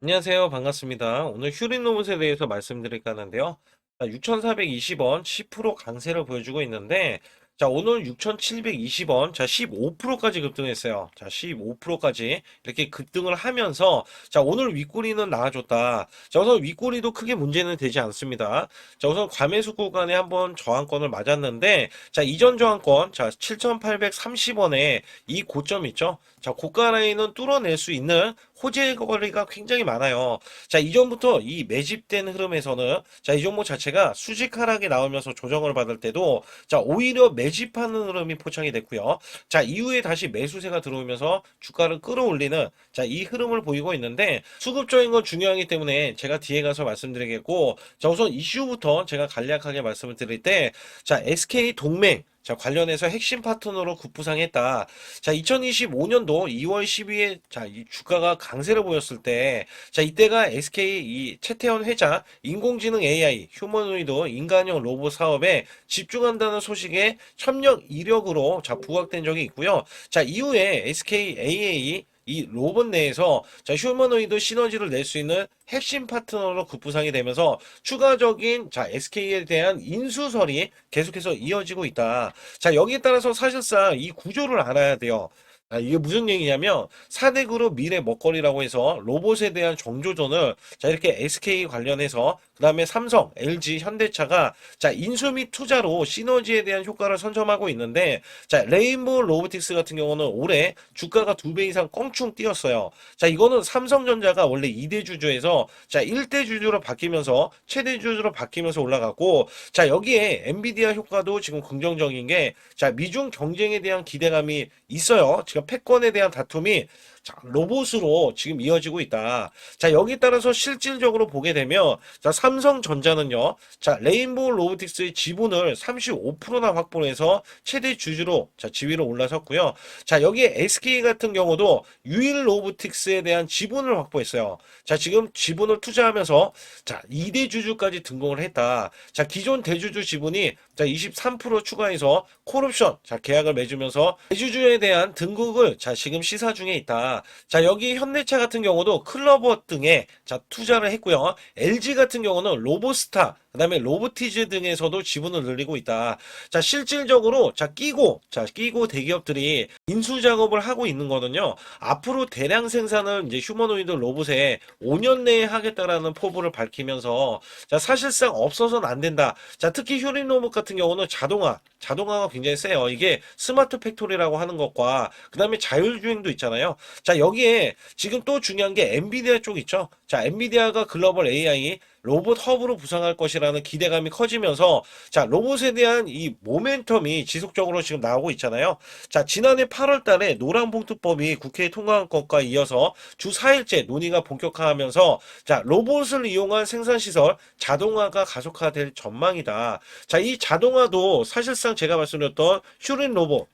안녕하세요. 반갑습니다. 오늘 휴린 로봇에 대해서 말씀드릴까 하는데요. 6,420원 10% 강세를 보여주고 있는데, 자, 오늘 6,720원, 자, 15%까지 급등했어요. 자, 15%까지 이렇게 급등을 하면서, 자, 오늘 윗꼬리는 나와줬다. 자, 우선 윗꼬리도 크게 문제는 되지 않습니다. 자, 우선 과매수 구간에 한번 저항권을 맞았는데, 자, 이전 저항권, 자, 7,830원에 이 고점 있죠? 자, 고가 라인은 뚫어낼 수 있는 호재 거리가 굉장히 많아요. 자, 이전부터 이 매집된 흐름에서는 자, 이 종목 자체가 수직 하락이 나오면서 조정을 받을 때도 자, 오히려 매집하는 흐름이 포착이 됐고요. 자, 이후에 다시 매수세가 들어오면서 주가를 끌어올리는 자, 이 흐름을 보이고 있는데 수급적인 건 중요하기 때문에 제가 뒤에 가서 말씀드리겠고 자, 우선 이슈부터 제가 간략하게 말씀을 드릴 때 자, SK 동맹 자, 관련해서 핵심 파트너로 급부상했다. 자, 2025년도 2월 12일, 자, 이 주가가 강세를 보였을 때, 자, 이때가 SK 이 최태원 회장 인공지능 AI, 휴머노이드 인간형 로봇 사업에 집중한다는 소식에 협력 이력으로 자, 부각된 적이 있고요. 자, 이후에 SK AA 이 로봇 내에서 자, 휴머노이드 시너지를 낼 수 있는 핵심 파트너로 급부상이 되면서 추가적인 자, SK에 대한 인수설이 계속해서 이어지고 있다. 자, 여기에 따라서 사실상 이 구조를 알아야 돼요. 이게 무슨 얘기냐면 4대 그룹 미래 먹거리라고 해서 로봇에 대한 정조전을 자 이렇게 SK 관련해서 그다음에 삼성, LG, 현대차가 자 인수 및 투자로 시너지에 대한 효과를 선점하고 있는데 자 레인보우 로보틱스 같은 경우는 올해 주가가 2배 이상 껑충 뛰었어요. 자 이거는 삼성전자가 원래 2대 주주에서 자 1대 주주로 바뀌면서 최대 주주로 바뀌면서 올라갔고 자 여기에 엔비디아 효과도 지금 긍정적인 게 자 미중 경쟁에 대한 기대감이 있어요. 지금 패권에 대한 다툼이 자, 로봇으로 지금 이어지고 있다. 자, 여기 따라서 실질적으로 보게 되면 자, 삼성전자는요. 자, 레인보우 로보틱스의 지분을 35%나 확보해서 최대 주주로 자, 지위로 올라섰고요. 자, 여기에 SK 같은 경우도 유일 로보틱스에 대한 지분을 확보했어요. 자, 지금 지분을 투자하면서 자, 2대 주주까지 등록을 했다. 자, 기존 대주주 지분이 자, 23% 추가해서 콜옵션 자, 계약을 맺으면서 대주주에 대한 등극을 자, 지금 시사 중에 있다. 자, 여기 현대차 같은 경우도 클로버 등에 자, 투자를 했고요. LG 같은 경우는 로보스타, 그다음에 로보티즈 등에서도 지분을 늘리고 있다. 자, 실질적으로 끼고 대기업들이 인수 작업을 하고 있는 거는요. 앞으로 대량 생산을 이제 휴머노이드 로봇에 5년 내에 하겠다라는 포부를 밝히면서 자, 사실상 없어서는 안 된다. 자, 특히 휴린 로봇 같은 경우는 자동화가 굉장히 세요. 이게 스마트 팩토리라고 하는 것과 그다음에 자율주행도 있잖아요. 자, 여기에 지금 또 중요한 게 엔비디아 쪽 있죠. 자, 엔비디아가 글로벌 AI 로봇 허브로 부상할 것이라는 기대감이 커지면서 자, 로봇에 대한 이 모멘텀이 지속적으로 지금 나오고 있잖아요. 자, 지난해 8월 달에 노란봉투법이 국회에 통과한 것과 이어서 주 4일째 논의가 본격화하면서 자, 로봇을 이용한 생산시설 자동화가 가속화될 전망이다. 자, 이 자동화도 사실상 제가 말씀드렸던 슈린 로봇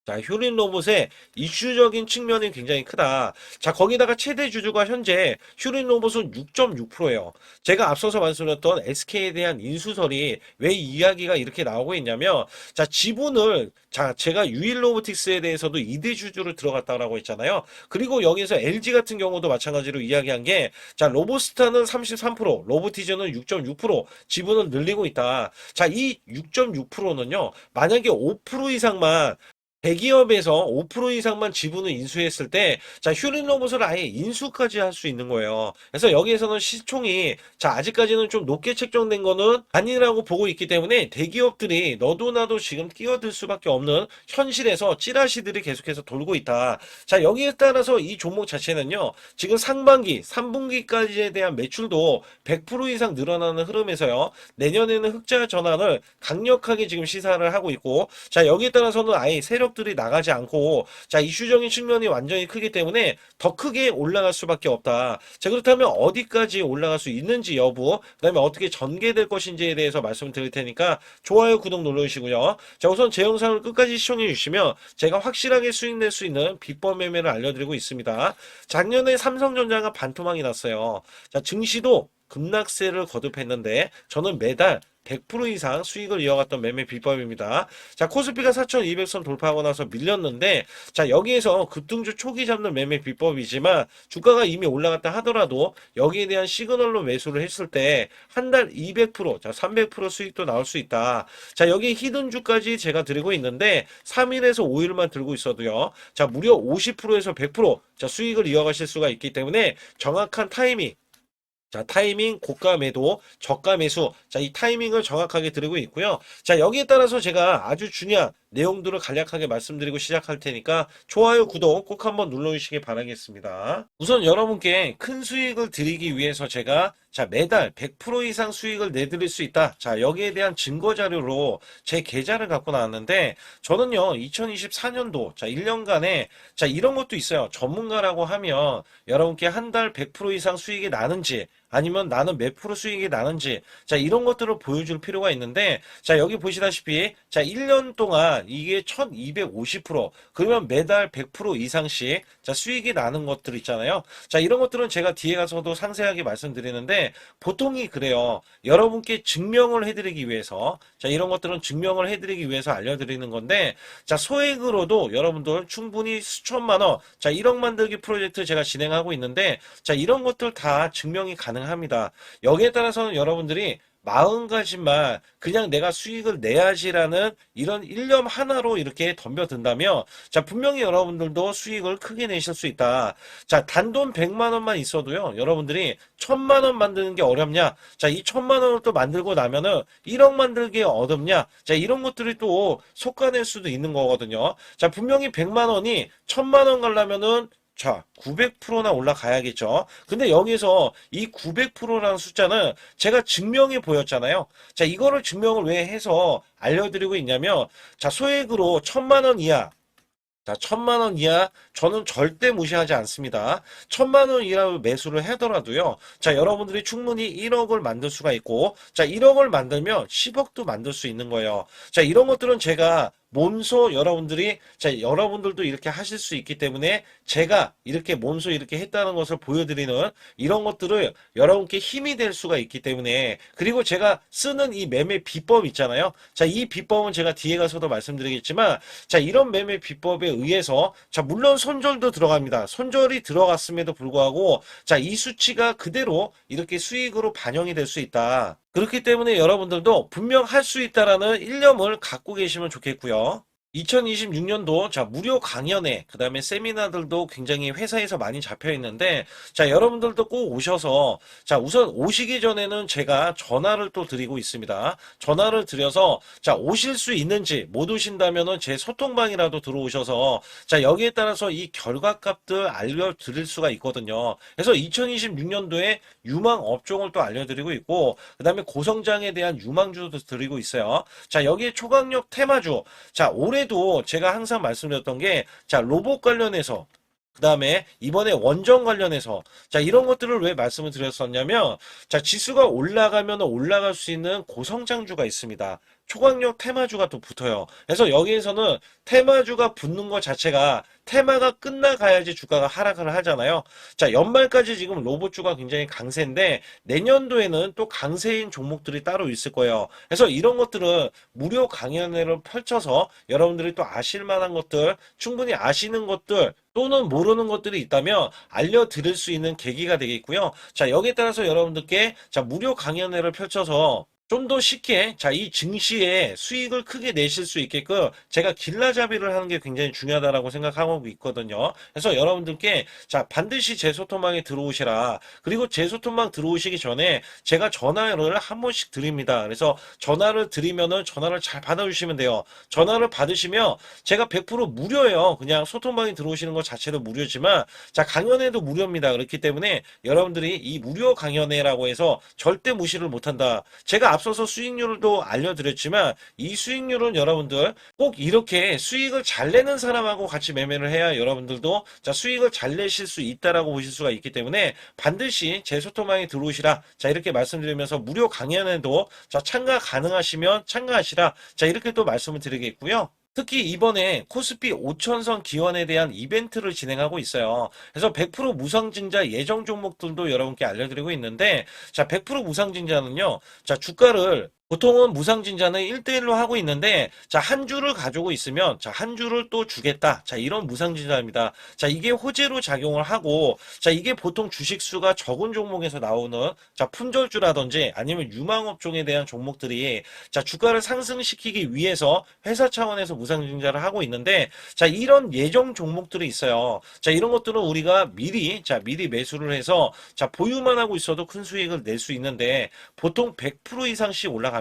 자, 휴린 로봇의 이슈적인 측면이 굉장히 크다. 자, 거기다가 최대 주주가 현재 휴린 로봇은 6.6%예요. 제가 앞서서 말씀드렸던 SK에 대한 인수설이 왜 이야기가 이렇게 나오고 있냐면, 자, 지분을, 자, 제가 유일 로보틱스에 대해서도 2대 주주로 들어갔다라고 했잖아요. 그리고 여기서 LG 같은 경우도 마찬가지로 이야기한 게, 자, 로보스타는 33%, 로보티즈는 6.6% 지분을 늘리고 있다. 자, 이 6.6%는요, 만약에 5% 이상만 대기업에서 5% 이상만 지분을 인수했을 때, 자, 휴린 로봇을 아예 인수까지 할 수 있는 거예요. 그래서 여기에서는 시총이, 자, 아직까지는 좀 높게 책정된 거는 아니라고 보고 있기 때문에 대기업들이 너도 나도 지금 끼어들 수밖에 없는 현실에서 찌라시들이 계속해서 돌고 있다. 자, 여기에 따라서 이 종목 자체는요, 지금 상반기, 3분기까지에 대한 매출도 100% 이상 늘어나는 흐름에서요, 내년에는 흑자 전환을 강력하게 지금 시사를 하고 있고, 자, 여기에 따라서는 아예 세력들이 나가지 않고 자 이슈적인 측면이 완전히 크기 때문에 더 크게 올라갈 수밖에 없다. 자 그렇다면 어디까지 올라갈 수 있는지 여부 그 다음에 어떻게 전개될 것인지에 대해서 말씀을 드릴 테니까 좋아요 구독 눌러주시고요. 자 우선 제 영상을 끝까지 시청해 주시면 제가 확실하게 수익 낼 수 있는 비법 매매를 알려드리고 있습니다. 작년에 삼성전자가 반토막이 났어요. 자 증시도 급락세를 거듭했는데 저는 매달 100% 이상 수익을 이어갔던 매매 비법입니다. 자, 코스피가 4,200선 돌파하고 나서 밀렸는데, 자, 여기에서 급등주 초기 잡는 매매 비법이지만, 주가가 이미 올라갔다 하더라도, 여기에 대한 시그널로 매수를 했을 때, 한 달 200%, 자, 300% 수익도 나올 수 있다. 자, 여기 히든주까지 제가 드리고 있는데, 3일에서 5일만 들고 있어도요, 자, 무려 50%에서 100%, 자, 수익을 이어가실 수가 있기 때문에, 정확한 타이밍, 자, 타이밍, 고가 매도, 저가 매수. 자, 이 타이밍을 정확하게 드리고 있고요. 자, 여기에 따라서 제가 아주 중요한 내용들을 간략하게 말씀드리고 시작할 테니까 좋아요, 구독 꼭 한번 눌러주시기 바라겠습니다. 우선 여러분께 큰 수익을 드리기 위해서 제가 자, 매달 100% 이상 수익을 내드릴 수 있다. 자, 여기에 대한 증거 자료로 제 계좌를 갖고 나왔는데 저는요, 2024년도 자, 1년간에 자, 이런 것도 있어요. 전문가라고 하면 여러분께 한 달 100% 이상 수익이 나는지 아니면 나는 몇 프로 수익이 나는지 자, 이런 것들을 보여줄 필요가 있는데 자, 여기 보시다시피 자, 1년 동안 이게 1250% 그러면 매달 100% 이상씩 자, 수익이 나는 것들 있잖아요. 자, 이런 것들은 제가 뒤에 가서도 상세하게 말씀드리는데 보통이 그래요. 여러분께 증명을 해드리기 위해서 자, 이런 것들은 증명을 해드리기 위해서 알려드리는 건데 자, 소액으로도 여러분들 충분히 수천만 원 자, 1억 만들기 프로젝트 제가 진행하고 있는데 자, 이런 것들 다 증명이 가능합니다. 여기에 따라서는 여러분들이 마음가짐만 그냥 내가 수익을 내야지라는 이런 일념 하나로 이렇게 덤벼든다면 자, 분명히 여러분들도 수익을 크게 내실 수 있다. 자, 단돈 100만 원만 있어도요, 여러분들이 1000만 원 만드는 게 어렵냐? 자, 이 1000만 원을 또 만들고 나면은 1억 만들기 어렵냐? 자, 이런 것들이 또 속아낼 수도 있는 거거든요. 자, 분명히 100만 원이 1000만 원 가려면은 자, 900%나 올라가야겠죠. 근데 여기서 이 900%라는 숫자는 제가 증명해 보였잖아요. 자, 이거를 증명을 왜 해서 알려드리고 있냐면, 자, 소액으로 1000만 원 이하, 자, 1000만 원 이하 저는 절대 무시하지 않습니다. 1000만 원 이하 매수를 하더라도요. 자, 여러분들이 충분히 1억을 만들 수가 있고, 자, 1억을 만들면 10억도 만들 수 있는 거예요. 자, 이런 것들은 제가 몸소 여러분들이 자, 여러분들도 이렇게 하실 수 있기 때문에 제가 이렇게 몸소 이렇게 했다는 것을 보여드리는 이런 것들을 여러분께 힘이 될 수가 있기 때문에 그리고 제가 쓰는 이 매매 비법 있잖아요. 자, 이 비법은 제가 뒤에 가서도 말씀드리겠지만 자, 이런 매매 비법에 의해서 자, 물론 손절도 들어갑니다. 손절이 들어갔음에도 불구하고 자, 이 수치가 그대로 이렇게 수익으로 반영이 될 수 있다. 그렇기 때문에 여러분들도 분명 할 수 있다라는 일념을 갖고 계시면 좋겠고요. 2026년도 자, 무료 강연회 그다음에 세미나들도 굉장히 회사에서 많이 잡혀 있는데 자, 여러분들도 꼭 오셔서 자, 우선 오시기 전에는 제가 전화를 또 드리고 있습니다. 전화를 드려서 자, 오실 수 있는지 못 오신다면은 제 소통방이라도 들어오셔서 자, 여기에 따라서 이 결과값들 알려드릴 수가 있거든요. 그래서 2026년도에 유망 업종을 또 알려드리고 있고 그다음에 고성장에 대한 유망주도 드리고 있어요. 자, 여기에 초강력 테마주 자, 올해도 제가 항상 말씀드렸던 게, 자, 로봇 관련해서, 그 다음에 이번에 원전 관련해서, 자, 이런 것들을 왜 말씀을 드렸었냐면, 자, 지수가 올라가면 올라갈 수 있는 고성장주가 있습니다. 초강력 테마주가 또 붙어요. 그래서 여기에서는 테마주가 붙는 것 자체가 테마가 끝나가야지 주가가 하락을 하잖아요. 자, 연말까지 지금 로봇주가 굉장히 강세인데 내년도에는 또 강세인 종목들이 따로 있을 거예요. 그래서 이런 것들은 무료 강연회를 펼쳐서 여러분들이 또 아실 만한 것들, 충분히 아시는 것들 또는 모르는 것들이 있다면 알려드릴 수 있는 계기가 되겠고요. 자, 여기에 따라서 여러분들께 자, 무료 강연회를 펼쳐서 좀 더 쉽게 자, 이 증시에 수익을 크게 내실 수 있게끔 제가 길라잡이를 하는 게 굉장히 중요하다라고 생각하고 있거든요. 그래서 여러분들께 자, 반드시 제 소통방에 들어오시라. 그리고 제 소통방 들어오시기 전에 제가 전화를 한 번씩 드립니다. 그래서 전화를 드리면은 전화를 잘 받아주시면 돼요. 전화를 받으시면 제가 100% 무료예요. 그냥 소통방에 들어오시는 것 자체도 무료지만 자, 강연회도 무료입니다. 그렇기 때문에 여러분들이 이 무료 강연회라고 해서 절대 무시를 못한다. 제가 앞서서 수익률도 알려드렸지만 이 수익률은 여러분들 꼭 이렇게 수익을 잘 내는 사람하고 같이 매매를 해야 여러분들도 자, 수익을 잘 내실 수 있다라고 보실 수가 있기 때문에 반드시 제 소통방에 들어오시라. 자, 이렇게 말씀드리면서 무료 강연에도 자, 참가 가능하시면 참가하시라. 자, 이렇게 또 말씀을 드리겠고요. 특히 이번에 코스피 5천선 기원에 대한 이벤트를 진행하고 있어요. 그래서 100% 무상증자 예정 종목들도 여러분께 알려드리고 있는데 자, 100% 무상증자는요. 자, 주가를 보통은 무상증자는 1대1로 하고 있는데, 자, 한 주를 가지고 있으면, 자, 한 주를 또 주겠다. 자, 이런 무상증자입니다. 자, 이게 호재로 작용을 하고, 자, 이게 보통 주식수가 적은 종목에서 나오는, 자, 품절주라든지 아니면 유망업종에 대한 종목들이, 자, 주가를 상승시키기 위해서 회사 차원에서 무상증자를 하고 있는데, 자, 이런 예정 종목들이 있어요. 자, 이런 것들은 우리가 미리 매수를 해서, 자, 보유만 하고 있어도 큰 수익을 낼 수 있는데, 보통 100% 이상씩 올라갑니다.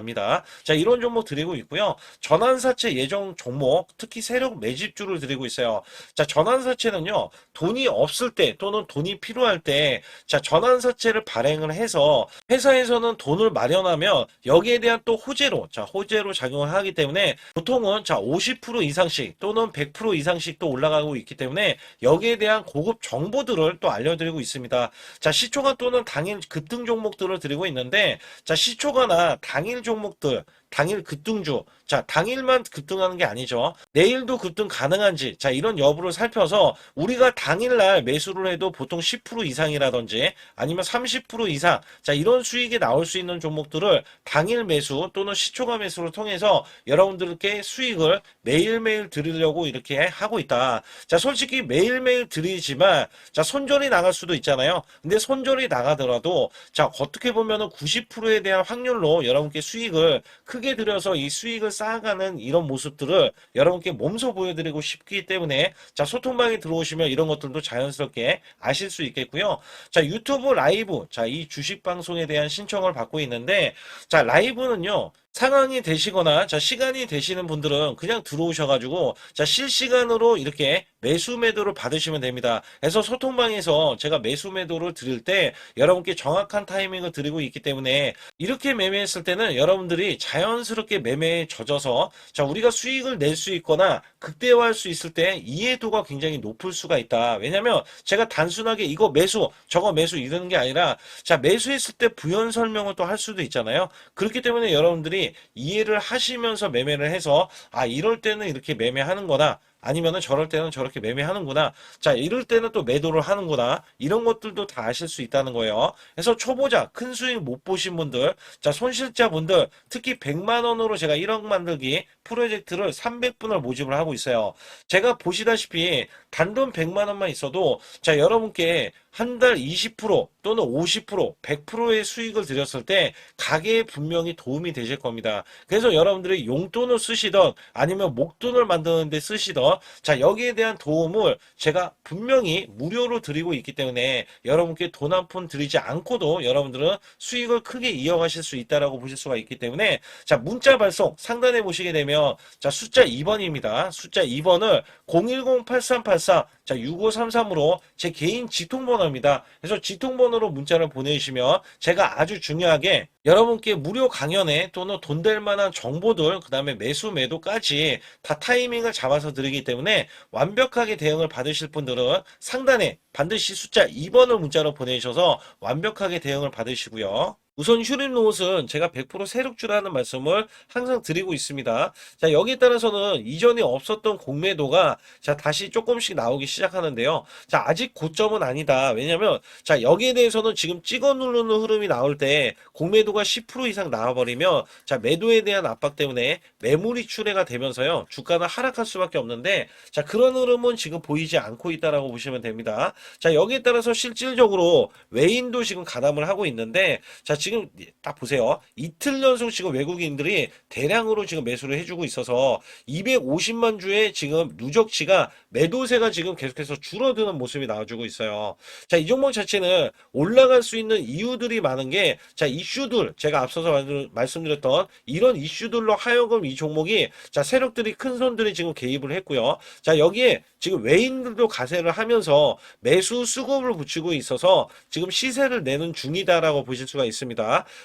자, 이런 종목 드리고 있고요. 전환사채 예정 종목, 특히 세력 매집주를 드리고 있어요. 자, 전환사채는요, 돈이 없을 때 또는 돈이 필요할 때, 자, 전환사채를 발행을 해서 회사에서는 돈을 마련하면 여기에 대한 또 호재로, 자, 호재로 작용을 하기 때문에 보통은 자, 50% 이상씩 또는 100% 이상씩 또 올라가고 있기 때문에 여기에 대한 고급 정보들을 또 알려드리고 있습니다. 자, 시초가 또는 당일 급등 종목들을 드리고 있는데, 자, 시초가나 당일 종목들, 당일 급등주, 자, 당일만 급등하는 게 아니죠. 내일도 급등 가능한지, 자, 이런 여부를 살펴서 우리가 당일날 매수를 해도 보통 10% 이상이라든지 아니면 30% 이상, 자, 이런 수익이 나올 수 있는 종목들을 당일 매수 또는 시초가 매수를 통해서 여러분들께 수익을 매일매일 드리려고 이렇게 하고 있다. 자, 솔직히 매일매일 드리지만, 자, 손절이 나갈 수도 있잖아요. 근데 손절이 나가더라도, 자, 어떻게 보면은 90%에 대한 확률로 여러분께 수익을 크게 들여서 이 수익을 쌓아가는 이런 모습들을 여러분께 몸소 보여드리고 싶기 때문에, 자, 소통방에 들어오시면 이런 것들도 자연스럽게 아실 수 있겠고요. 자, 유튜브 라이브, 자, 이 주식 방송에 대한 신청을 받고 있는데, 자, 라이브는요, 상황이 되시거나, 자, 시간이 되시는 분들은 그냥 들어오셔가지고, 자, 실시간으로 이렇게 매수 매도를 받으시면 됩니다. 그래서 소통방에서 제가 매수 매도를 드릴 때 여러분께 정확한 타이밍을 드리고 있기 때문에, 이렇게 매매했을 때는 여러분들이 자연스럽게 매매에 젖어서, 자, 우리가 수익을 낼 수 있거나 극대화할 수 있을 때 이해도가 굉장히 높을 수가 있다. 왜냐면 제가 단순하게 이거 매수, 저거 매수 이러는 게 아니라, 자, 매수했을 때 부연 설명을 또 할 수도 있잖아요. 그렇기 때문에 여러분들이 이해를 하시면서 매매를 해서, 아, 이럴 때는 이렇게 매매하는 거다. 아니면은 저럴 때는 저렇게 매매하는구나. 자, 이럴 때는 또 매도를 하는구나. 이런 것들도 다 아실 수 있다는 거예요. 그래서 초보자, 큰 수익 못 보신 분들, 자, 손실자분들, 특히 100만 원으로 제가 1억 만들기 프로젝트를 300분을 모집을 하고 있어요. 제가 보시다시피 단돈 100만 원만 있어도, 자, 여러분께 한 달 20% 또는 50%, 100%의 수익을 드렸을 때 가게에 분명히 도움이 되실 겁니다. 그래서 여러분들이 용돈을 쓰시던 아니면 목돈을 만드는 데 쓰시던, 자, 여기에 대한 도움을 제가 분명히 무료로 드리고 있기 때문에 여러분께 돈 한 푼 드리지 않고도 여러분들은 수익을 크게 이어가실 수 있다라고 보실 수가 있기 때문에, 자, 문자 발송 상단에 보시게 되면, 자, 숫자 2번입니다. 숫자 2번을 010-8384, 자, 6533으로 제 개인 직통번호입니다. 그래서 직통번호로 문자를 보내주시면 제가 아주 중요하게 여러분께 무료 강연에 또는 돈 될 만한 정보들, 그 다음에 매수 매도까지 다 타이밍을 잡아서 드리기 때문에 완벽하게 대응을 받으실 분들은 상단에 반드시 숫자 2번을 문자로 보내주셔서 완벽하게 대응을 받으시고요. 우선 휴림로봇은 제가 100% 세력주라는 말씀을 항상 드리고 있습니다. 자, 여기에 따라서는 이전에 없었던 공매도가, 자, 다시 조금씩 나오기 시작하는데요. 자, 아직 고점은 아니다. 왜냐면, 자, 여기에 대해서는 지금 찍어 누르는 흐름이 나올 때 공매도가 10% 이상 나와버리면, 자, 매도에 대한 압박 때문에 매물이 출회가 되면서요, 주가는 하락할 수밖에 없는데, 자, 그런 흐름은 지금 보이지 않고 있다라고 보시면 됩니다. 자, 여기에 따라서 실질적으로 외인도 지금 가담을 하고 있는데, 자, 지금 딱 보세요. 이틀 연속 지금 외국인들이 대량으로 지금 매수를 해주고 있어서 250만 주의 지금 누적치가, 매도세가 지금 계속해서 줄어드는 모습이 나와주고 있어요. 자, 이 종목 자체는 올라갈 수 있는 이유들이 많은 게, 자, 이슈들, 제가 앞서서 말씀드렸던 이런 이슈들로 하여금 이 종목이, 자, 세력들이, 큰 손들이 지금 개입을 했고요. 자, 여기에 지금 외인들도 가세를 하면서 매수 수급을 붙이고 있어서 지금 시세를 내는 중이다라고 보실 수가 있습니다.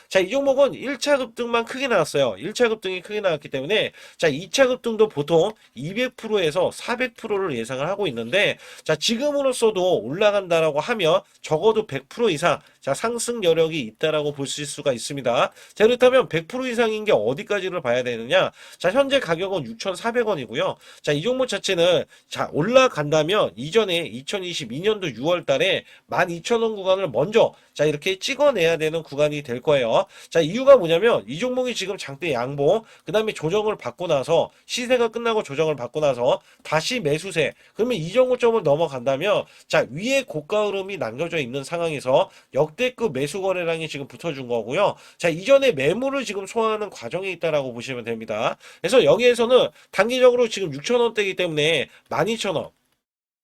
자, 이 종목은 1차 급등만 크게 나왔어요. 1차 급등이 크게 나왔기 때문에, 자, 2차 급등도 보통 200%에서 400%를 예상을 하고 있는데, 자, 지금으로서도 올라간다라고 하면 적어도 100% 이상, 자, 상승 여력이 있다라고 보실 수가 있습니다. 자, 그렇다면 100% 이상인 게 어디까지를 봐야 되느냐? 자, 현재 가격은 6,400원이고요. 자, 이 종목 자체는 자, 올라간다면 이전에 2022년도 6월 달에 12,000원 구간을 먼저 자, 이렇게 찍어내야 되는 구간이 될 거예요. 자, 이유가 뭐냐면 이 종목이 지금 장대 양봉, 그 다음에 조정을 받고 나서 시세가 끝나고 조정을 받고 나서 다시 매수세. 그러면 이 정도점을 넘어간다면 자, 위에 고가 흐름이 남겨져 있는 상황에서 역대급 매수 거래량이 지금 붙어준 거고요. 자, 이전에 매물을 지금 소화하는 과정에 있다라고 보시면 됩니다. 그래서 여기에서는 단기적으로 지금 6,000원대이기 때문에 12,000원.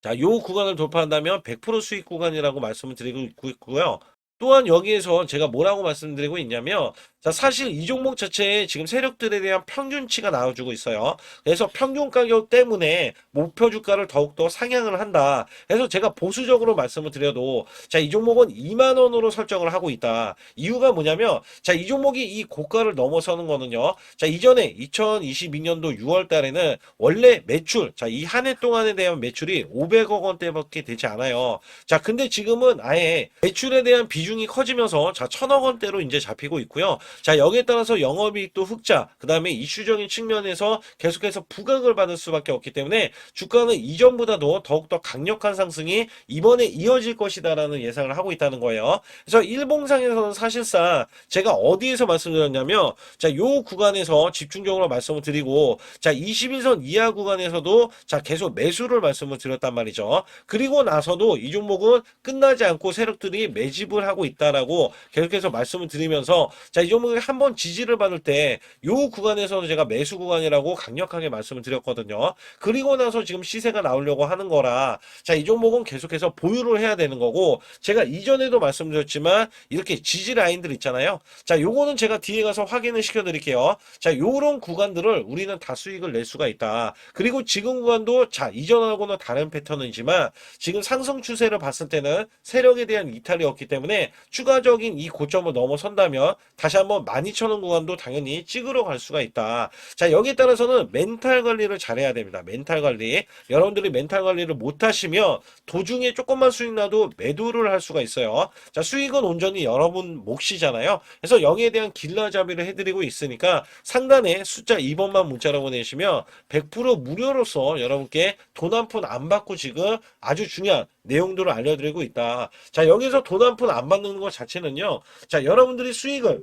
자, 요 구간을 돌파한다면 100% 수익 구간이라고 말씀을 드리고 있고요. 또한 여기에서 제가 뭐라고 말씀드리고 있냐면, 자, 사실 이 종목 자체에 지금 세력들에 대한 평균치가 나와주고 있어요. 그래서 평균 가격 때문에 목표 주가를 더욱더 상향을 한다. 그래서 제가 보수적으로 말씀을 드려도, 자, 이 종목은 2만 원으로 설정을 하고 있다. 이유가 뭐냐면, 자, 이 종목이 이 고가를 넘어서는 거는요. 자, 이전에 2022년도 6월 달에는 원래 매출, 자, 이 한 해 동안에 대한 매출이 500억 원대밖에 되지 않아요. 자, 근데 지금은 아예 매출에 대한 비중이 커지면서 자, 1,000억 원대로 이제 잡히고 있고요. 자, 여기에 따라서 영업이익도 흑자, 그 다음에 이슈적인 측면에서 계속해서 부각을 받을 수밖에 없기 때문에 주가는 이전보다도 더욱더 강력한 상승이 이번에 이어질 것이다라는 예상을 하고 있다는 거예요. 그래서 일봉상에서는 사실상 제가 어디에서 말씀드렸냐면, 자, 요 구간에서 집중적으로 말씀을 드리고, 자, 21선 이하 구간에서도 자, 계속 매수를 말씀을 드렸단 말이죠. 그리고 나서도 이 종목은 끝나지 않고 세력들이 매집을 하고 있다라고 계속해서 말씀을 드리면서, 자, 이 종목이 한번 지지를 받을 때 요 구간에서는 제가 매수 구간이라고 강력하게 말씀을 드렸거든요. 그리고 나서 지금 시세가 나오려고 하는 거라, 자, 이 종목은 계속해서 보유를 해야 되는 거고, 제가 이전에도 말씀드렸지만 이렇게 지지 라인들 있잖아요. 자, 요거는 제가 뒤에 가서 확인을 시켜 드릴게요. 자, 요런 구간들을 우리는 다 수익을 낼 수가 있다. 그리고 지금 구간도 자, 이전하고는 다른 패턴이지만 지금 상승 추세를 봤을 때는 세력에 대한 이탈이 없기 때문에 추가적인 이 고점을 넘어선다면 다시 한번 12,000원 구간도 당연히 찍으러 갈 수가 있다. 자, 여기에 따라서는 멘탈 관리를 잘해야 됩니다. 멘탈 관리. 여러분들이 멘탈 관리를 못 하시면 도중에 조금만 수익 나도 매도를 할 수가 있어요. 자, 수익은 온전히 여러분 몫이잖아요. 그래서 여기에 대한 길라잡이를 해드리고 있으니까 상단에 숫자 2번만 문자로 보내시면 100% 무료로서 여러분께 돈 한 푼 안 받고 지금 아주 중요한 내용들을 알려드리고 있다. 자, 여기서 돈 한 푼 안 받는 것 자체는요. 자, 여러분들이 수익을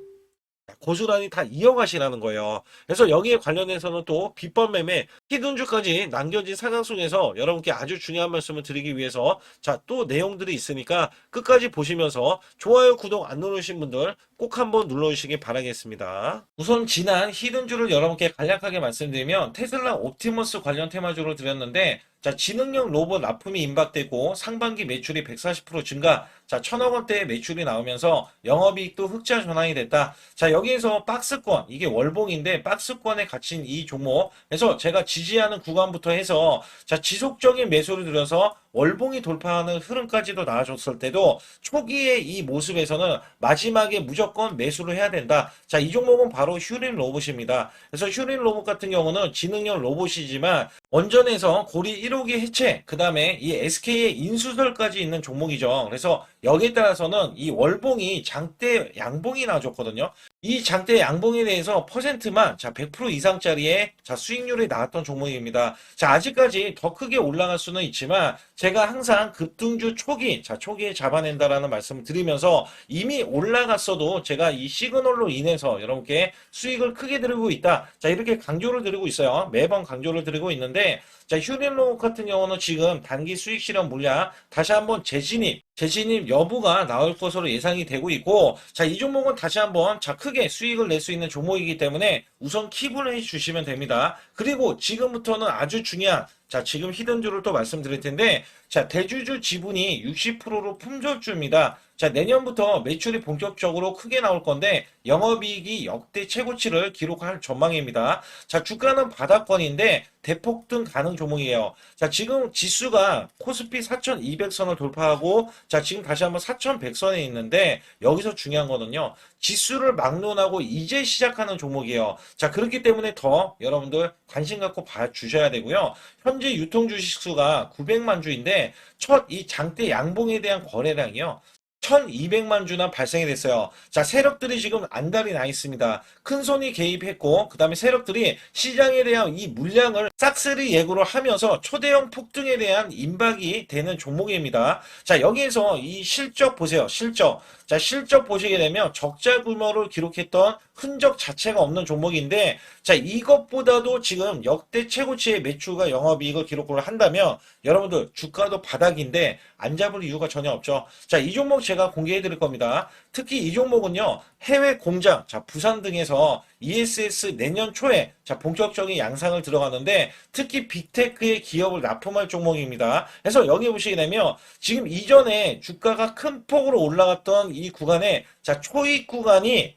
고스란히 다 이어가시라는 거예요. 그래서 여기에 관련해서는 또 비법 매매, 히든주까지 남겨진 상황 속에서 여러분께 아주 중요한 말씀을 드리기 위해서 자, 또 내용들이 있으니까 끝까지 보시면서 좋아요, 구독 안 누르신 분들 꼭 한번 눌러주시기 바라겠습니다. 우선 지난 히든주를 여러분께 간략하게 말씀드리면 테슬라 옵티머스 관련 테마주로 드렸는데, 자, 지능형 로봇 납품이 임박되고 상반기 매출이 140% 증가, 자, 1,000억 원대의 매출이 나오면서 영업이익도 흑자 전환이 됐다. 자, 여기에서 박스권, 이게 월봉인데 박스권에 갇힌 이 종목, 그래서 제가 지지하는 구간부터 해서 자, 지속적인 매수를 들여서 월봉이 돌파하는 흐름까지도 나와줬을 때도 초기의 이 모습에서는 마지막에 무조건 매수를 해야 된다. 자, 이 종목은 바로 휴린 로봇입니다. 그래서 휴린 로봇 같은 경우는 지능형 로봇이지만 원전에서 고리 1호기 해체, 그 다음에 이 SK의 인수설까지 있는 종목이죠. 그래서 여기에 따라서는 이 월봉이 장대 양봉이 나와줬거든요. 이 장대 양봉에 대해서 퍼센트만 자, 100% 이상짜리의 자, 수익률이 나왔던 종목입니다. 자, 아직까지 더 크게 올라갈 수는 있지만 제가 항상 급등주 초기, 자, 초기에 잡아낸다라는 말씀을 드리면서 이미 올라갔어도 제가 이 시그널로 인해서 여러분께 수익을 크게 드리고 있다. 자, 이렇게 강조를 드리고 있어요. 매번 강조를 드리고 있는데, 자, 휴린로봇 같은 경우는 지금 단기 수익 실현 물량 다시 한번 재진입 여부가 나올 것으로 예상이 되고 있고, 자, 이 종목은 다시 한번 자, 크게 수익을 낼 수 있는 종목이기 때문에 우선 킵을 해 주시면 됩니다. 그리고 지금부터는 아주 중요한 자, 지금 히든주를 또 말씀드릴 텐데, 자, 대주주 지분이 60%로 품절주입니다. 자, 내년부터 매출이 본격적으로 크게 나올 건데 영업이익이 역대 최고치를 기록할 전망입니다. 자, 주가는 바닥권인데 대폭등 가능 종목이에요. 자, 지금 지수가 코스피 4,200선을 돌파하고 자, 지금 다시 한번 4,100선에 있는데 여기서 중요한 거는요. 지수를 막론하고 이제 시작하는 종목이에요. 자, 그렇기 때문에 더 여러분들 관심 갖고 봐주셔야 되고요. 현재 유통 주식 수가 900만 주인데 첫 이 장대 양봉에 대한 거래량이요. 1200만 주나 발생이 됐어요. 자, 세력들이 지금 안달이 나 있습니다. 큰 손이 개입했고, 그 다음에 세력들이 시장에 대한 이 물량을 싹쓸이 예고를 하면서 초대형 폭등에 대한 임박이 되는 종목입니다. 자, 여기에서 이 실적 보세요. 실적. 자, 실적 보시게 되면 적자 규모를 기록했던 흔적 자체가 없는 종목인데, 자, 이것보다도 지금 역대 최고치의 매출과 영업이익을 기록을 한다면 여러분들 주가도 바닥인데 안 잡을 이유가 전혀 없죠. 자, 이 종목 제가 공개해 드릴 겁니다. 특히 이 종목은요, 해외 공장, 자, 부산 등에서 ESS 내년 초에 자, 본격적인 양상을 들어가는데 특히 빅테크의 기업을 납품할 종목입니다. 그래서 여기 보시게 되면 지금 이전에 주가가 큰 폭으로 올라갔던 이 구간에 자, 초입 구간이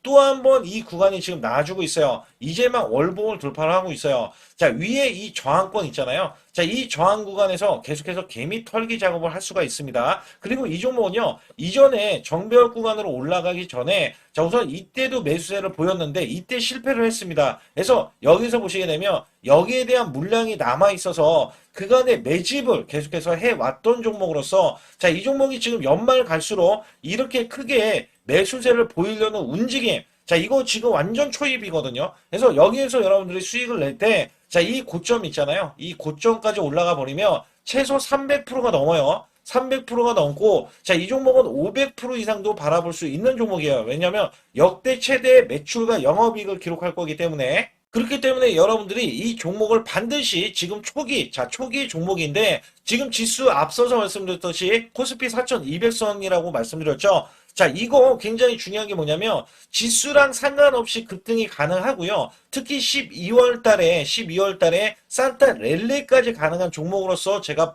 또 한 번 이 구간이 지금 나와주고 있어요. 이제만 월봉을 돌파를 하고 있어요. 자, 위에 이 저항권 있잖아요. 자, 이 저항 구간에서 계속해서 개미 털기 작업을 할 수가 있습니다. 그리고 이 종목은요, 이전에 정배열 구간으로 올라가기 전에 자, 우선 이때도 매수세를 보였는데 이때 실패를 했습니다. 그래서 여기서 보시게 되면 여기에 대한 물량이 남아 있어서 그간의 매집을 계속해서 해왔던 종목으로서 자, 이 종목이 지금 연말 갈수록 이렇게 크게 매수세를 보이려는 움직임. 자, 이거 지금 완전 초입이거든요. 그래서 여기에서 여러분들이 수익을 낼 때, 자, 이 고점 있잖아요. 이 고점까지 올라가 버리면 최소 300%가 넘어요. 300%가 넘고, 자, 이 종목은 500% 이상도 바라볼 수 있는 종목이에요. 왜냐하면 역대 최대 매출과 영업이익을 기록할 거기 때문에. 그렇기 때문에 여러분들이 이 종목을 반드시 지금 초기, 자, 초기 종목인데, 지금 지수 앞서서 말씀드렸듯이 코스피 4200선이라고 말씀드렸죠. 자, 이거 굉장히 중요한 게 뭐냐면 지수랑 상관없이 급등이 가능하고요. 특히 12월 달에 산타 랠리까지 가능한 종목으로서 제가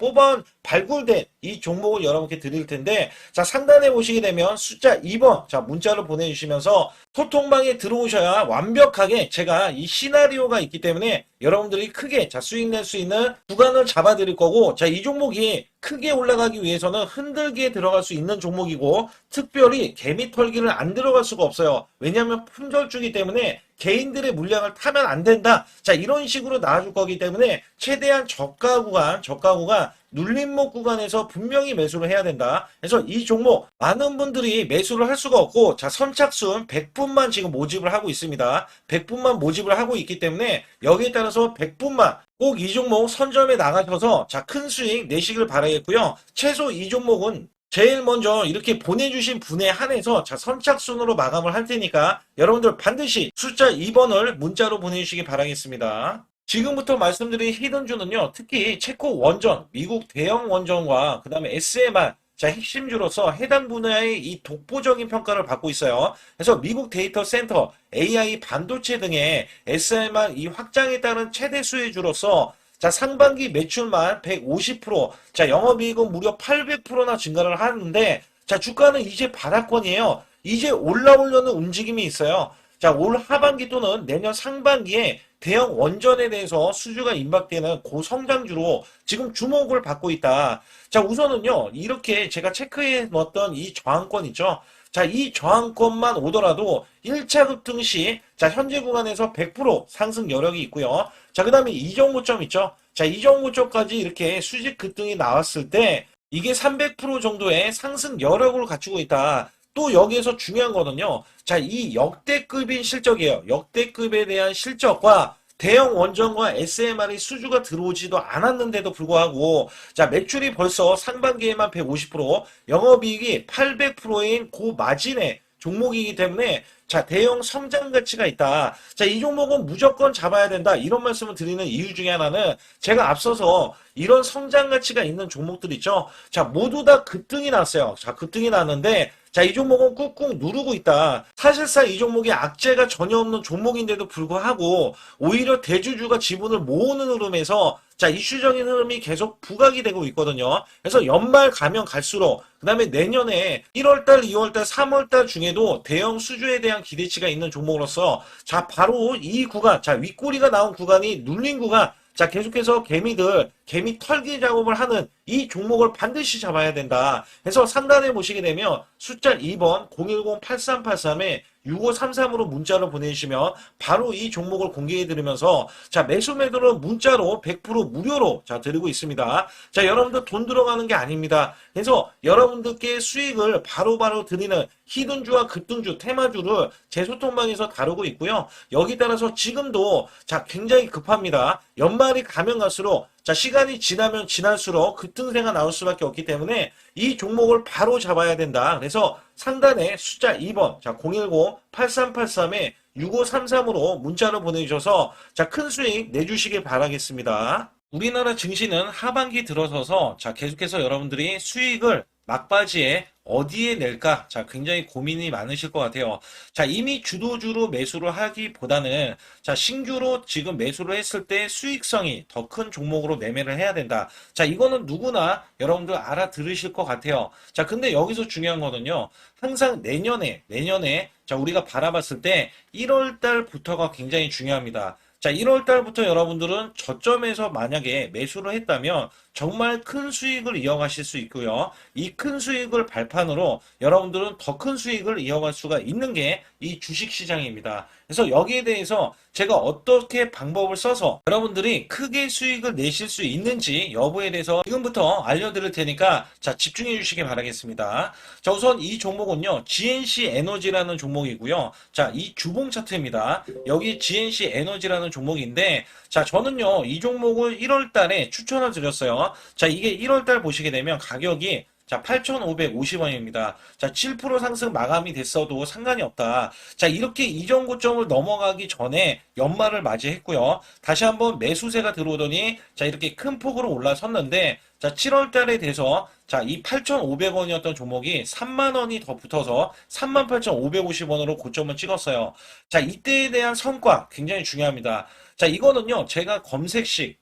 발굴된 이 종목을 여러분께 드릴 텐데, 자, 상단에 보시게 되면 숫자 2번, 자, 문자를 보내주시면서 소통방에 들어오셔야 완벽하게 제가 이 시나리오가 있기 때문에 여러분들이 크게 자, 수익 낼 수 있는 구간을 잡아 드릴 거고, 자, 이 종목이 크게 올라가기 위해서는 흔들기에 들어갈 수 있는 종목이고, 특별히 개미 털기를 안 들어갈 수가 없어요. 왜냐하면 품절주기 때문에 개인들의 물량을 타면 안 된다. 자, 이런 식으로 나와줄 거기 때문에 최대한 저가 구간 눌림목 구간에서 분명히 매수를 해야 된다. 그래서 이 종목 많은 분들이 매수를 할 수가 없고, 자, 선착순 100분만 지금 모집을 하고 있습니다. 100분만 모집을 하고 있기 때문에 여기에 따라서 100분만 꼭 이 종목 선점에 나가셔서 자, 큰 수익 내시길 바라겠고요. 최소 이 종목은 제일 먼저 이렇게 보내주신 분에 한해서 자, 선착순으로 마감을 할 테니까 여러분들 반드시 숫자 2번을 문자로 보내주시기 바라겠습니다. 지금부터 말씀드린 히든주는요, 특히 체코 원전, 미국 대형 원전과 그 다음에 SMR, 자, 핵심주로서 해당 분야의 이 독보적인 평가를 받고 있어요. 그래서 미국 데이터 센터, AI 반도체 등의 SMR 이 확장에 따른 최대 수혜주로서 자, 상반기 매출만 150%, 자, 영업이익은 무려 800%나 증가를 하는데, 자, 주가는 이제 바닥권이에요. 이제 올라오려는 움직임이 있어요. 자, 올 하반기 또는 내년 상반기에 대형 원전에 대해서 수주가 임박되는 고성장주로 지금 주목을 받고 있다. 자, 우선은요, 이렇게 제가 체크해 놓았던 이 저항권 있죠. 자, 이 저항권만 오더라도 1차 급등 시, 자, 현재 구간에서 100% 상승 여력이 있고요. 자, 그 다음에 이정고점 있죠. 자, 이정고점까지 이렇게 수직 급등이 나왔을 때, 이게 300% 정도의 상승 여력을 갖추고 있다. 또 여기에서 중요한 거는요. 자, 이 역대급인 실적이에요. 역대급에 대한 실적과 대형 원전과 SMR이 수주가 들어오지도 않았는데도 불구하고 자, 매출이 벌써 상반기에만 150%, 영업이익이 800%인 고마진의 종목이기 때문에 자, 대형 성장 가치가 있다. 자, 이 종목은 무조건 잡아야 된다. 이런 말씀을 드리는 이유 중에 하나는 제가 앞서서 이런 성장 가치가 있는 종목들 있죠. 자, 모두 다 급등이 났어요. 자, 급등이 났는데 자, 이 종목은 꾹꾹 누르고 있다. 사실상 이 종목이 악재가 전혀 없는 종목인데도 불구하고 오히려 대주주가 지분을 모으는 흐름에서 자, 이슈적인 흐름이 계속 부각이 되고 있거든요. 그래서 연말 가면 갈수록 그 다음에 내년에 1월달, 2월달, 3월달 중에도 대형 수주에 대한 기대치가 있는 종목으로서 자, 바로 이 구간, 자, 윗꼬리가 나온 구간이 눌린 구간, 자, 계속해서 개미 털기 작업을 하는 이 종목을 반드시 잡아야 된다. 그래서 상단에 보시게 되면 숫자 2번 010-8383에 6533으로 문자를 보내주시면 바로 이 종목을 공개해드리면서 자, 매수 매도는 문자로 100% 무료로 자, 드리고 있습니다. 자, 여러분들 돈 들어가는 게 아닙니다. 그래서 여러분들께 수익을 바로바로 드리는 히든주와 급등주, 테마주를 제 소통방에서 다루고 있고요. 여기 따라서 지금도 자, 굉장히 급합니다. 연말이 가면 갈수록 자, 시간이 지나면 지날수록 급등세가 나올 수밖에 없기 때문에 이 종목을 바로 잡아야 된다. 그래서 상단에 숫자 2번, 자, 010-8383에 6533으로 문자를 보내주셔서 자, 큰 수익 내주시길 바라겠습니다. 우리나라 증시는 하반기 들어서서 자, 계속해서 여러분들이 수익을 막바지에 어디에 낼까? 자, 굉장히 고민이 많으실 것 같아요. 자, 이미 주도주로 매수를 하기보다는 자, 신규로 지금 매수를 했을 때 수익성이 더 큰 종목으로 매매를 해야 된다. 자, 이거는 누구나 여러분들 알아들으실 것 같아요. 자, 근데 여기서 중요한 거는요. 항상 내년에 자, 우리가 바라봤을 때 1월 달부터가 굉장히 중요합니다. 자, 1월 달부터 여러분들은 저점에서 만약에 매수를 했다면 정말 큰 수익을 이어가실 수 있고요. 이 큰 수익을 발판으로 여러분들은 더 큰 수익을 이어갈 수가 있는 게 이 주식시장입니다. 그래서 여기에 대해서 제가 어떻게 방법을 써서 여러분들이 크게 수익을 내실 수 있는지 여부에 대해서 지금부터 알려드릴 테니까 자, 집중해 주시기 바라겠습니다. 자, 우선 이 종목은요, GNC 에너지라는 종목이고요. 자, 이 주봉 차트입니다. 여기 GNC 에너지라는 종목인데 자, 저는요, 이 종목을 1월 달에 추천을 드렸어요. 자, 이게 1월 달 보시게 되면 가격이 자, 8,550원입니다. 자, 7% 상승 마감이 됐어도 상관이 없다. 자, 이렇게 이전 고점을 넘어가기 전에 연말을 맞이했고요. 다시 한번 매수세가 들어오더니 자, 이렇게 큰 폭으로 올라섰는데 자, 7월 달에 돼서 자, 이 8,500원이었던 종목이 3만 원이 더 붙어서 38,550원으로 고점을 찍었어요. 자, 이때에 대한 성과 굉장히 중요합니다. 자, 이거는요, 제가 검색식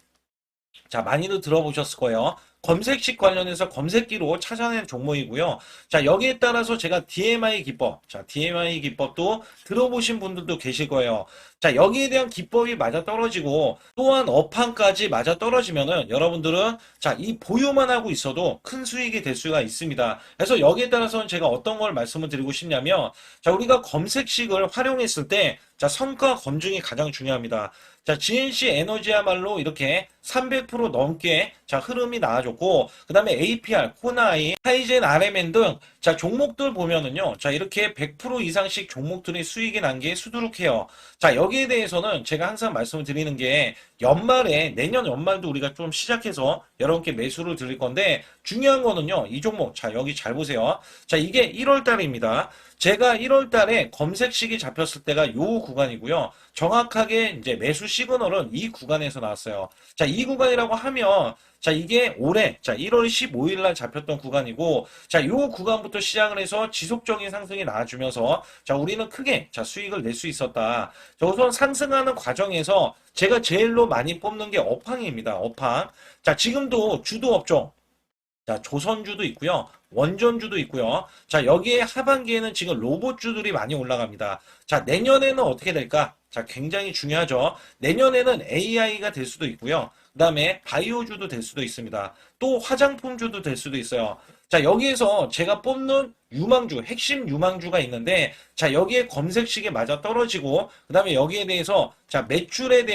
자, 많이들 들어보셨을 거예요. 검색식 관련해서 검색기로 찾아낸 종목이고요. 자, 여기에 따라서 제가 DMI 기법, 자, DMI 기법도 들어보신 분들도 계실 거예요. 자, 여기에 대한 기법이 맞아 떨어지고 또한 업황까지 맞아 떨어지면은 여러분들은 자, 이 보유만 하고 있어도 큰 수익이 될 수가 있습니다. 그래서 여기에 따라서는 제가 어떤 걸 말씀을 드리고 싶냐면 자, 우리가 검색식을 활용했을 때 자, 성과 검증이 가장 중요합니다. 자, GNC 에너지야말로 이렇게 300% 넘게 자, 흐름이 나와줬고, 그 다음에 APR, 코나이, 하이젠, RMN 등 자, 종목들 보면은요. 자, 이렇게 100% 이상씩 종목들이 수익이 난 게 수두룩해요. 자, 여기에 대해서는 제가 항상 말씀을 드리는 게 연말에, 내년 연말도 우리가 좀 시작해서 여러분께 매수를 드릴 건데, 중요한 거는요. 이 종목, 자, 여기 잘 보세요. 자, 이게 1월 달입니다. 제가 1월 달에 검색식이 잡혔을 때가 요 구간이고요. 정확하게 이제 매수 시그널은 이 구간에서 나왔어요. 자, 이 구간이라고 하면 자, 이게 올해 자, 1월 15일 날 잡혔던 구간이고 자, 요 구간부터 시작을 해서 지속적인 상승이 나와주면서 자, 우리는 크게 자, 수익을 낼 수 있었다. 자, 우선 상승하는 과정에서 제가 제일로 많이 뽑는 게 업황입니다. 업황. 자, 지금도 주도 업종 자, 조선주도 있고요. 원전주도 있고요. 자, 여기에 하반기에는 지금 로봇주들이 많이 올라갑니다. 자, 내년에는 어떻게 될까? 자, 굉장히 중요하죠. 내년에는 AI가 될 수도 있고요. 그 다음에 바이오주도 될 수도 있습니다. 또 화장품주도 될 수도 있어요. 자, 여기에서 제가 뽑는 유망주, 핵심 유망주가 있는데, 자, 여기에 검색식에 맞아 떨어지고, 그 다음에 여기에 대해서, 자, 매출에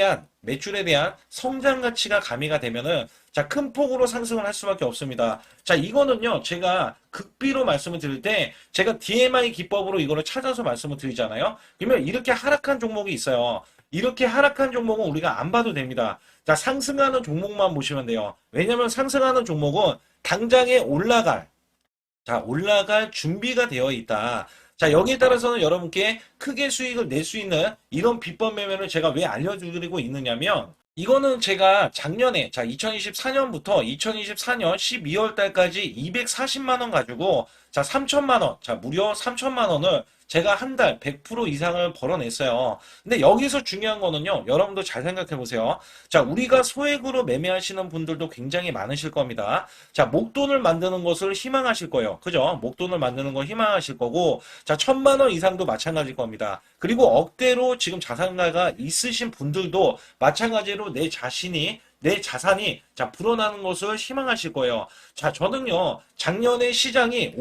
대한 성장 가치가 가미가 되면은, 자, 큰 폭으로 상승을 할 수밖에 없습니다. 자, 이거는요, 제가 극비로 말씀을 드릴 때, 제가 DMI 기법으로 이거를 찾아서 말씀을 드리잖아요. 그러면 이렇게 하락한 종목이 있어요. 이렇게 하락한 종목은 우리가 안 봐도 됩니다. 자, 상승하는 종목만 보시면 돼요. 왜냐면 상승하는 종목은 당장에 올라갈 준비가 되어 있다. 자, 여기에 따라서는 여러분께 크게 수익을 낼 수 있는 이런 비법 매매를 제가 왜 알려드리고 있느냐면, 이거는 제가 작년에, 자, 2024년부터 2024년 12월 달까지 240만 원 가지고, 자, 3천만 원, 자, 무려 3천만 원을 제가 한 달 100% 이상을 벌어냈어요. 근데 여기서 중요한 거는요, 여러분도 잘 생각해 보세요. 자, 우리가 소액으로 매매하시는 분들도 굉장히 많으실 겁니다. 자, 목돈을 만드는 것을 희망하실 거예요. 그죠? 목돈을 만드는 걸 희망하실 거고, 자, 1,000만 원 이상도 마찬가지일 겁니다. 그리고 억대로 지금 자산가가 있으신 분들도 마찬가지로 내 자산이 자 불어나는 것을 희망하실 거예요. 자, 저는요 작년에 시장이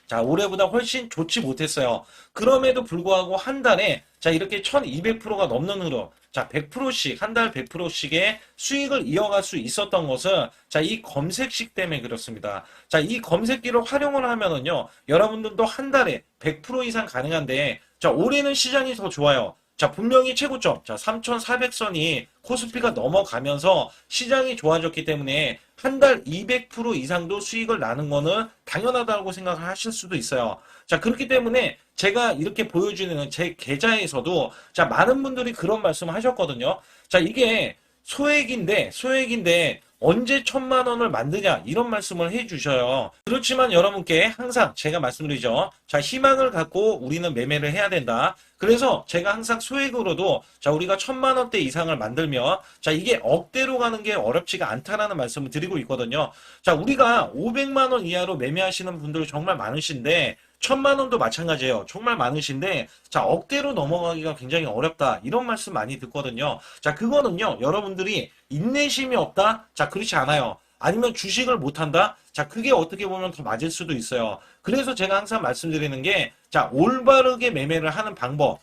자, 올해보다 훨씬 좋지 못했어요. 그럼에도 불구하고 한 달에 자, 이렇게 1200%가 넘는 흐름. 자, 100%씩, 한 달 100%씩의 수익을 이어갈 수 있었던 것은 자, 이 검색식 때문에 그렇습니다. 자, 이 검색기를 활용을 하면은요, 여러분들도 한 달에 100% 이상 가능한데, 자, 올해는 시장이 더 좋아요. 자, 분명히 최고점, 자, 3,400선이 코스피가 넘어가면서 시장이 좋아졌기 때문에 한 달 200% 이상도 수익을 나는 거는 당연하다고 생각을 하실 수도 있어요. 자, 그렇기 때문에 제가 이렇게 보여주는 제 계좌에서도 자, 많은 분들이 그런 말씀을 하셨거든요. 자, 이게 소액인데 언제 1,000만 원을 만드냐 이런 말씀을 해주셔요. 그렇지만 여러분께 항상 제가 말씀드리죠. 자, 희망을 갖고 우리는 매매를 해야 된다. 그래서 제가 항상 소액으로도 자, 우리가 1,000만 원대 이상을 만들면 자, 이게 억대로 가는 게 어렵지가 않다라는 말씀을 드리고 있거든요. 자, 우리가 500만 원 이하로 매매하시는 분들 정말 많으신데 1,000만 원도 마찬가지예요. 정말 많으신데 자, 억대로 넘어가기가 굉장히 어렵다. 이런 말씀 많이 듣거든요. 자, 그거는요. 여러분들이 인내심이 없다? 자, 그렇지 않아요. 아니면 주식을 못한다? 자, 그게 어떻게 보면 더 맞을 수도 있어요. 그래서 제가 항상 말씀드리는 게 자, 올바르게 매매를 하는 방법.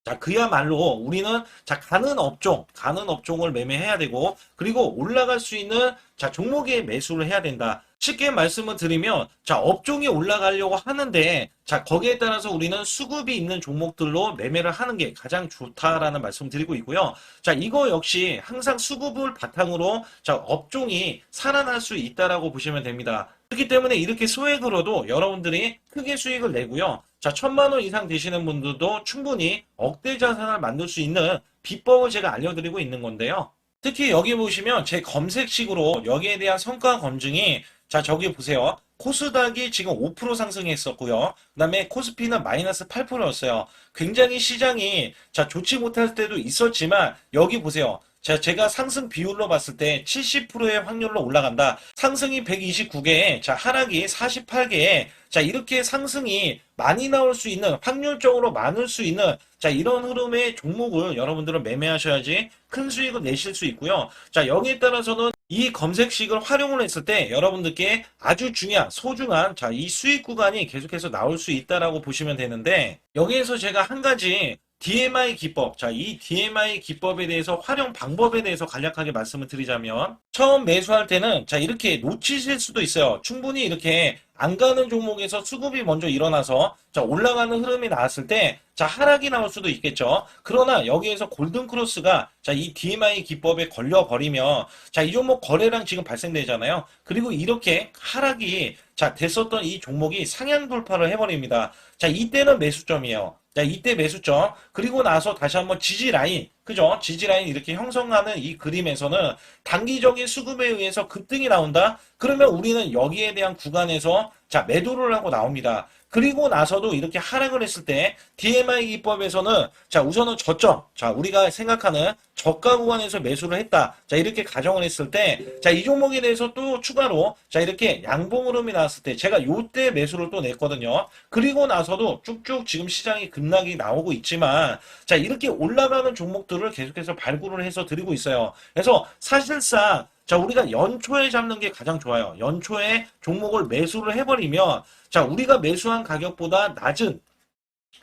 자, 그야말로 우리는 자, 가는 업종을 매매해야 되고, 그리고 올라갈 수 있는 자, 종목에 매수를 해야 된다. 쉽게 말씀을 드리면, 자, 업종이 올라가려고 하는데, 자, 거기에 따라서 우리는 수급이 있는 종목들로 매매를 하는 게 가장 좋다라는 말씀 드리고 있고요. 자, 이거 역시 항상 수급을 바탕으로 자, 업종이 살아날 수 있다라고 보시면 됩니다. 그렇기 때문에 이렇게 소액으로도 여러분들이 크게 수익을 내고요. 자, 1,000만 원 이상 되시는 분들도 충분히 억대 자산을 만들 수 있는 비법을 제가 알려드리고 있는 건데요. 특히 여기 보시면 제 검색식으로 여기에 대한 성과 검증이 자, 저기 보세요. 코스닥이 지금 5% 상승했었고요. 그 다음에 코스피는 마이너스 8%였어요. 굉장히 시장이 자, 좋지 못할 때도 있었지만 여기 보세요. 자, 제가 상승 비율로 봤을 때 70%의 확률로 올라간다. 상승이 129개에, 자, 하락이 48개에, 자, 이렇게 상승이 많이 나올 수 있는, 확률적으로 많을 수 있는, 자, 이런 흐름의 종목을 여러분들은 매매하셔야지 큰 수익을 내실 수 있고요. 자, 여기에 따라서는 이 검색식을 활용을 했을 때 여러분들께 아주 중요한, 소중한, 자, 이 수익 구간이 계속해서 나올 수 있다라고 보시면 되는데, 여기에서 제가 한 가지 DMI 기법. 자, 이 DMI 기법에 대해서 활용 방법에 대해서 간략하게 말씀을 드리자면 처음 매수할 때는 자, 이렇게 놓치실 수도 있어요. 충분히 이렇게 안 가는 종목에서 수급이 먼저 일어나서 자, 올라가는 흐름이 나왔을 때 자, 하락이 나올 수도 있겠죠. 그러나 여기에서 골든 크로스가 자, 이 DMI 기법에 걸려 버리면 자, 이 종목 거래량 지금 발생되잖아요. 그리고 이렇게 하락이 자, 됐었던 이 종목이 상향 돌파를 해 버립니다. 자, 이때는 매수점이에요. 자, 이때 매수점. 그리고 나서 다시 한번 지지 라인. 그죠? 지지 라인 이렇게 형성하는 이 그림에서는 단기적인 수급에 의해서 급등이 나온다? 그러면 우리는 여기에 대한 구간에서 자, 매도를 하고 나옵니다. 그리고 나서도 이렇게 하락을 했을 때 DMI 기법에서는 자, 우선은 저점. 자, 우리가 생각하는 저가 구간에서 매수를 했다. 자, 이렇게 가정을 했을 때 자, 이 종목에 대해서 또 추가로 자, 이렇게 양봉 흐름이 나왔을 때 제가 요때 매수를 또 냈거든요. 그리고 나서도 쭉쭉 지금 시장이 급락이 나오고 있지만 자, 이렇게 올라가는 종목들을 계속해서 발굴을 해서 드리고 있어요. 그래서 사실상 자, 우리가 연초에 잡는 게 가장 좋아요. 연초에 종목을 매수를 해버리면 자, 우리가 매수한 가격보다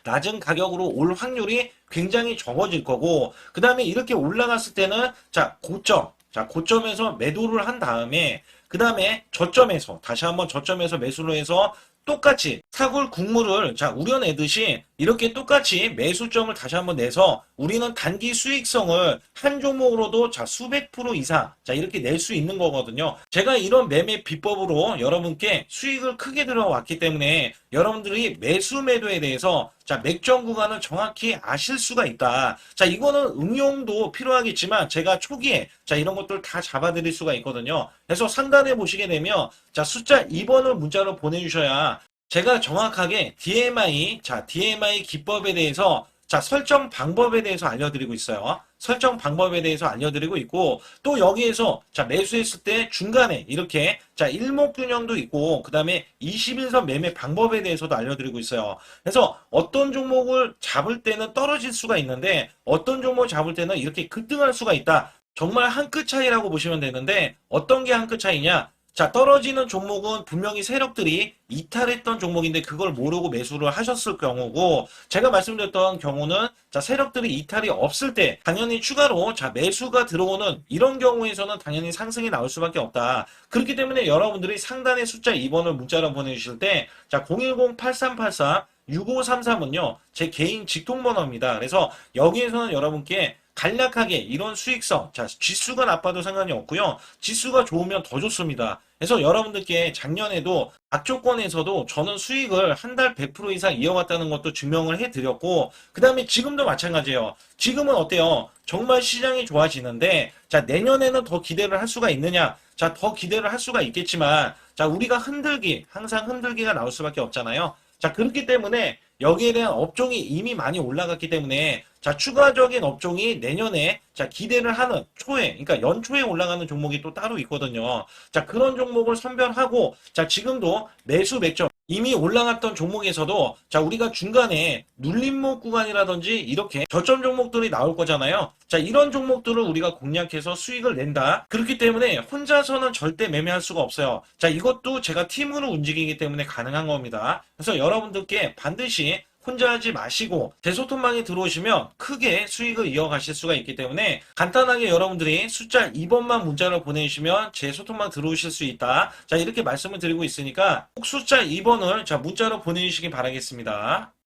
낮은 가격으로 올 확률이 굉장히 적어질 거고, 그 다음에 이렇게 올라갔을 때는, 자, 고점에서 매도를 한 다음에, 그 다음에 저점에서, 다시 한번 저점에서 매수를 해서 똑같이 사골 국물을 자, 우려내듯이 이렇게 똑같이 매수점을 다시 한번 내서 우리는 단기 수익성을 한 종목으로도 자, 수백 프로 이상 자, 이렇게 낼 수 있는 거거든요. 제가 이런 매매 비법으로 여러분께 수익을 크게 들어왔기 때문에 여러분들이 매수 매도에 대해서 자, 맥점 구간을 정확히 아실 수가 있다. 자, 이거는 응용도 필요하겠지만 제가 초기에 자, 이런 것들 다 잡아드릴 수가 있거든요. 그래서 상단에 보시게 되면 자, 숫자 2번을 문자로 보내주셔야 제가 정확하게 DMI 기법에 대해서 자, 설정 방법에 대해서 알려드리고 있어요. 설정 방법에 대해서 알려드리고 있고, 또 여기에서, 자, 매수했을 때 중간에 이렇게, 자, 일목균형도 있고, 그 다음에 21선 매매 방법에 대해서도 알려드리고 있어요. 그래서 어떤 종목을 잡을 때는 떨어질 수가 있는데, 어떤 종목을 잡을 때는 이렇게 급등할 수가 있다. 정말 한 끗 차이라고 보시면 되는데, 어떤 게 한 끗 차이냐? 자, 떨어지는 종목은 분명히 세력들이 이탈했던 종목인데 그걸 모르고 매수를 하셨을 경우고, 제가 말씀드렸던 경우는 자, 세력들이 이탈이 없을 때 당연히 추가로 자, 매수가 들어오는 이런 경우에서는 당연히 상승이 나올 수밖에 없다. 그렇기 때문에 여러분들이 상단의 숫자 2번을 문자로 보내주실 때 자, 010-8384 6533은요, 제 개인 직통번호입니다. 그래서 여기에서는 여러분께 간략하게 이런 수익성, 자, 지수가 나빠도 상관이 없고요. 지수가 좋으면 더 좋습니다. 그래서 여러분들께 작년에도 악조건에서도 저는 수익을 한 달 100% 이상 이어갔다는 것도 증명을 해드렸고, 그 다음에 지금도 마찬가지예요. 지금은 어때요? 정말 시장이 좋아지는데, 자, 내년에는 더 기대를 할 수가 있느냐? 자, 더 기대를 할 수가 있겠지만, 자, 우리가 항상 흔들기가 나올 수밖에 없잖아요. 자, 그렇기 때문에 여기에 대한 업종이 이미 많이 올라갔기 때문에 자, 추가적인 업종이 내년에 자, 기대를 하는 초에, 그러니까 연초에 올라가는 종목이 또 따로 있거든요. 자, 그런 종목을 선별하고 자, 지금도 매수 맥점 이미 올라갔던 종목에서도 자, 우리가 중간에 눌림목 구간이라든지 이렇게 저점 종목들이 나올 거잖아요. 자, 이런 종목들을 우리가 공략해서 수익을 낸다. 그렇기 때문에 혼자서는 절대 매매할 수가 없어요. 자, 이것도 제가 팀으로 움직이기 때문에 가능한 겁니다. 그래서 여러분들께 반드시 혼자 하지 마시고 제 소통방에 들어오시면 크게 수익을 이어가실 수가 있기 때문에 간단하게 여러분들이 숫자 2번만 문자로 보내주시면 제 소통방 들어오실 수 있다. 자, 이렇게 말씀을 드리고 있으니까 꼭 숫자 2번을 자, 문자로 보내주시기 바라겠습니다.